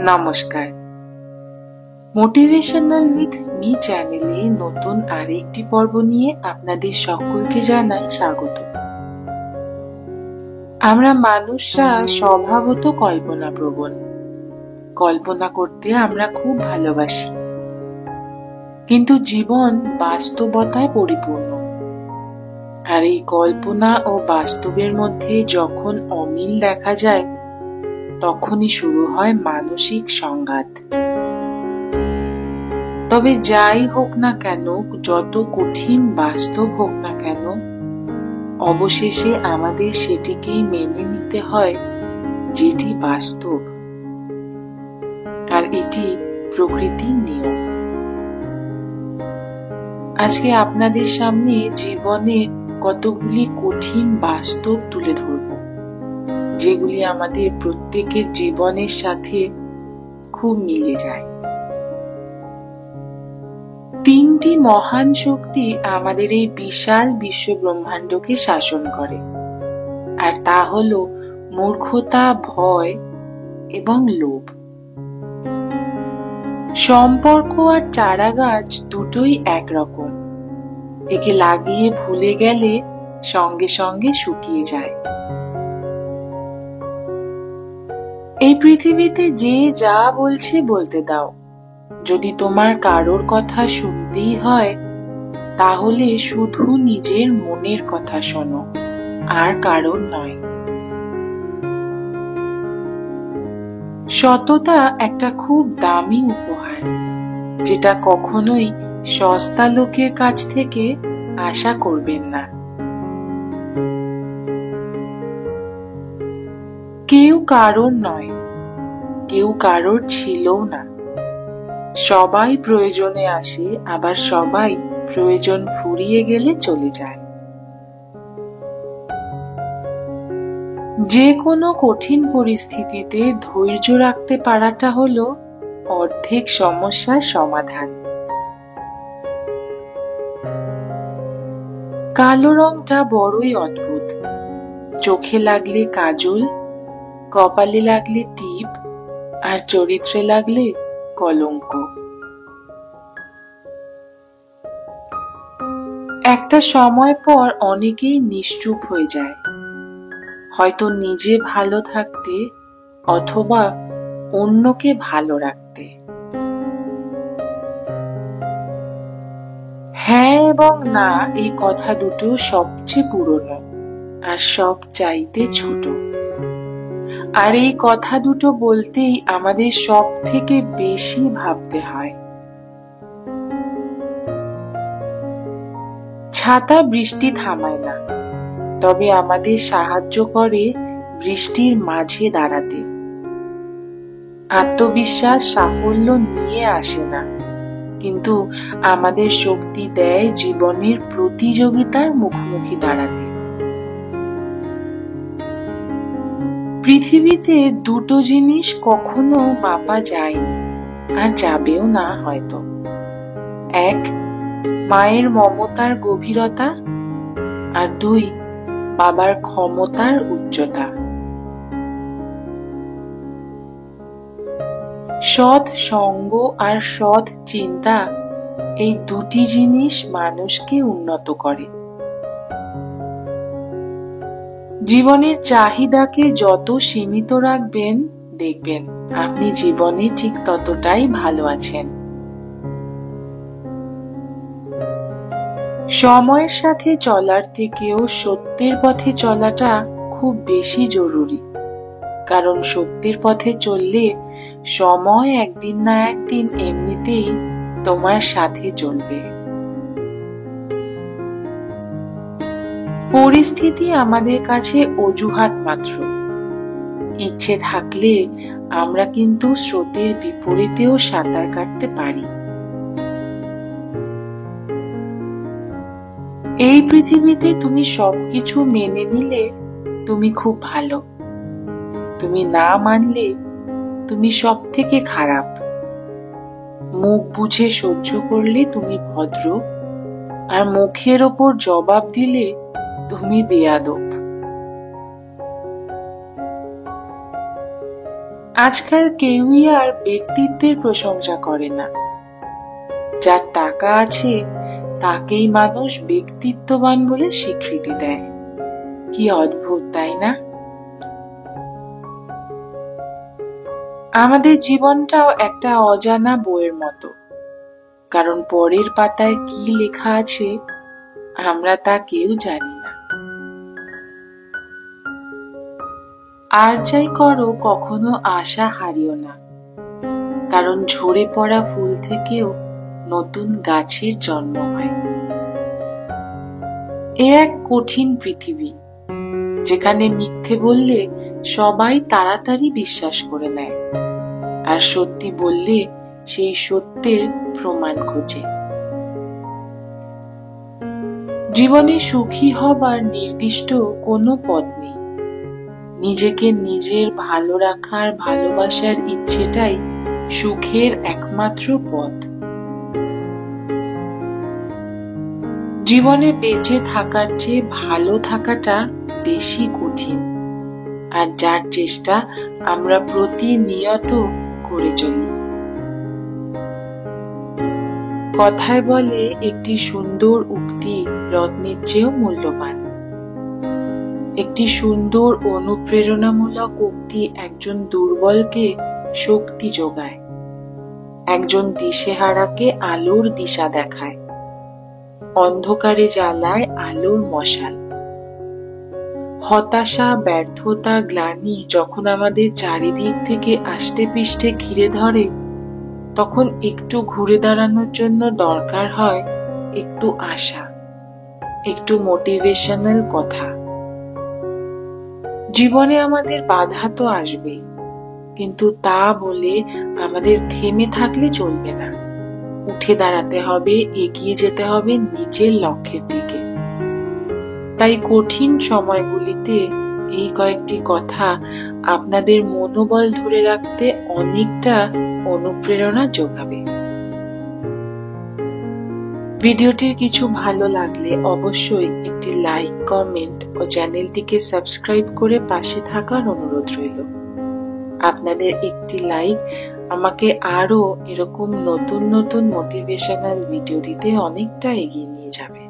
নমস্কার। Motivational with me চ্যানেলে নতুন আরেকটি পর্ব নিয়ে আপনাদের সকলকে জানাই স্বাগত। আমরা মানুষরা স্বভাবত কল্পনাপ্রবণ। কল্পনা করতে আমরা খুব ভালোবাসি, কিন্তু জীবন বাস্তবতায় পরিপূর্ণ। আর এই কল্পনা ও বাস্তবের মধ্যে যখন অমিল দেখা যায়, তখনই শুরু হয় মানসিক সংঘাত। তবে যাই হোক না কেন, যত কঠিন বাস্তব হোক না কেন, অবশেষে আমাদের সেটিকেই মেনে নিতে হয় যেটি বাস্তব। আর এটি প্রকৃতির নিয়ম। আজকে আপনাদের সামনে জীবনের কতগুলি কঠিন বাস্তব তুলে ধরব, যেগুলি আমাদের প্রত্যেকের জীবনের সাথে খুব মিলে যায়। তিনটি মহান শক্তি আমাদের এই বিশাল বিশ্ব ব্রহ্মাণ্ডকে শাসন করে, আর তা হলো মূর্খতা, ভয় এবং লোভ। সম্পর্ক আর চারাগাছ দুটোই একরকম। একে লাগিয়ে ভুলে গেলে সঙ্গে সঙ্গে শুকিয়ে যায়। এই পৃথিবীতে যে যা বলছে বলতে দাও। যদি তোমার কারোর কথা শুনতেই হয়, তাহলে শুধু নিজের মনের কথা শোনো, আর কারোর নয়। সততা একটা খুব দামি উপহার, যেটা কখনোই সস্তা লোকের কাছ থেকে আশা করবেন না। কেউ কারোর নয়, কেউ কারোর ছিলও না। সবাই প্রয়োজনে আসে, আবার সবাই প্রয়োজন ফুরিয়ে গেলে চলে যায়। যে কোনো কঠিন পরিস্থিতিতে ধৈর্য রাখতে পারাটা হলো অর্ধেক সমস্যার সমাধান। কালো রংটা বড়ই অদ্ভুত। চোখে লাগলে কাজল, কপালে লাগলে টিপ, আর চরিত্রে লাগলে কলঙ্ক। একটা সময় পর অনেকেই নিশ্চুপ হয়ে যায়, হয়তো নিজে ভালো থাকতে অথবা অন্যকে ভালো রাখতে। হ্যাঁ এবং না, এই কথা দুটো সবচেয়ে পুরনো আর সব চাইতে ছোট। আর এই কথা দুটো বলতেই আমাদের সব থেকে বেশি ভাবতে হয়। ছাতা বৃষ্টি থামায় না, তবে আমাদের সাহায্য করে বৃষ্টির মাঝে দাঁড়াতে। আত্মবিশ্বাস সাফল্য নিয়ে আসে না, কিন্তু আমাদের শক্তি দেয় জীবনের প্রতিযোগিতার মুখোমুখি দাঁড়াতে। পৃথিবীতে দুটো জিনিস কখনো মাপা যায়নি, আর যাবেও না হয়তো। এক, মায়ের মমতার গভীরতা, আর দুই, বাবার ক্ষমতার উচ্চতা। সৎ সঙ্গ আর সৎ চিন্তা, এই দুটি জিনিস মানুষকে উন্নত করে। জীবনের চাহিদাকে যত সীমিত রাখবেন, দেখবেন আপনি জীবনে ঠিক ততটাই ভালো আছেন। সময়ের সাথে চলার থেকেও সত্যের পথে চলাটা খুব বেশি জরুরি, কারণ সত্যের পথে চললে সময় একদিন না একদিন এমনিতেই তোমার সাথে চলবে। পরিস্থিতি আমাদের কাছে অজুহাত মাত্র। ইচ্ছে থাকলে আমরা কিন্তু স্রোতের বিপরীতেও সাঁতার কাটতে পারি। এই পৃথিবীতে তুমি সবকিছু মেনে নিলে তুমি খুব ভালো। তুমি না মানলে তুমি সব থেকে খারাপ। মুখ বুঝে সহ্য করলে তুমি ভদ্র, আর মুখের ওপর জবাব দিলে তুমি বেয়াদব। আজকাল কেউই আর ব্যক্তিত্বের প্রশংসা করে না। যার টাকা আছে তাকেই মানুষ ব্যক্তিত্ববান বলে স্বীকৃতি দেয়। কি অদ্ভুত, তাই না? আমাদের জীবনটাও একটা অজানা বইয়ের মতো, কারণ পরের পাতায় কি লেখা আছে আমরা তা কেউ জানি না। আর যাই করো, কখনো আশা হারিও না, কারণ ঝরে পড়া ফুল থেকেও নতুন গাছের জন্ম হয়। এ এক কঠিন পৃথিবী, যেখানে মিথ্যে বললে সবাই তাড়াতাড়ি বিশ্বাস করে নেয়, আর সত্যি বললে সেই সত্যের প্রমাণ খোঁজে। জীবনে সুখী হবার নির্দিষ্ট কোনো পথ নেই। নিজেকে নিজের ভালো রাখার ভালোবাসার ইচ্ছেটাই সুখের একমাত্র পথ। জীবনে বেঁচে থাকার চেয়ে ভালো থাকাটা বেশি কঠিন, আর যার চেষ্টা আমরা প্রতিনিয়ত করে চলি। কথায় বলে, একটি সুন্দর উক্তি রত্নের চেয়েও মূল্যবান। একটি সুন্দর অনুপ্রেরণামূলক উক্তি একজন দুর্বলকে শক্তি যোগায়, একজন দিশেহারাকে আলোর দিশা দেখায়, অন্ধকারে জ্বালায় আলোর মশাল। হতাশা, ব্যর্থতা, গ্লানি যখন আমাদের চারিদিক থেকে আষ্টেপৃষ্ঠে ঘিরে ধরে, তখন একটু ঘুরে দাঁড়ানোর জন্য দরকার হয় একটু আশা, একটু মোটিভেশনাল কথা। জীবনে আমাদের বাধা তো আসবে, কিন্তু তা বলে আমাদের থেমে থাকলে চলবে না। উঠে দাঁড়াতে হবে, এগিয়ে যেতে হবে নিজের লক্ষ্যের দিকে। তাই কঠিন সময়গুলিতে এই কয়েকটি কথা আপনাদের মনোবল ধরে রাখতে অনেকটা অনুপ্রেরণা যোগাবে। ভিডিওটির কিছু ভালো লাগলে অবশ্যই একটি লাইক, কমেন্ট ও চ্যানেলটিকে সাবস্ক্রাইব করে পাশে থাকার অনুরোধ রইল। আপনাদের একটি লাইক আমাকে আরো এরকম নতুন নতুন মোটিভেশনাল ভিডিও দিতে অনেকটা এগিয়ে নিয়ে যাবে।